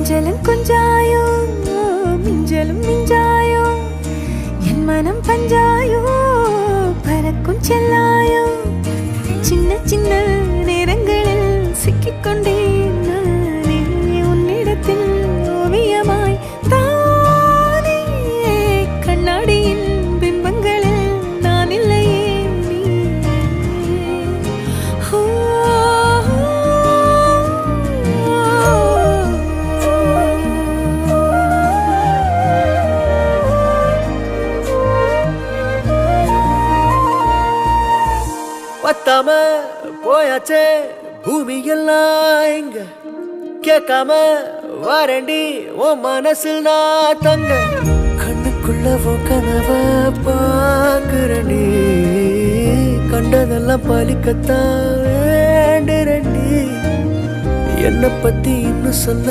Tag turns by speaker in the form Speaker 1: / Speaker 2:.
Speaker 1: கொஞ்சலும் கொஞ்சாயோ மிஞ்சலும் மிஞ்சாயோ என் மனம் பஞ்சாயோ பறக்கும் செல்லாயோ சின்ன சின்ன நேரங்களில் சிக்கிக்கொண்டேன் நானே உன்னிடத்தில் ஓவியமாய் தானே கண்ணாடியின் பிம்பங்களில் நான் இல்லையே நீ
Speaker 2: பத்தாம போயாச்சே பூமி எல்லாம் இங்க கேட்காம வாரண்டி உன் மனசில் நான் தங்க கண்ணுக்குள்ள கனவ பாக்குறண்டி கண்டதெல்லாம் பலிக்கத்தான் வேண்டுறண்டி என்னை பத்தி இன்னும் சொல்ல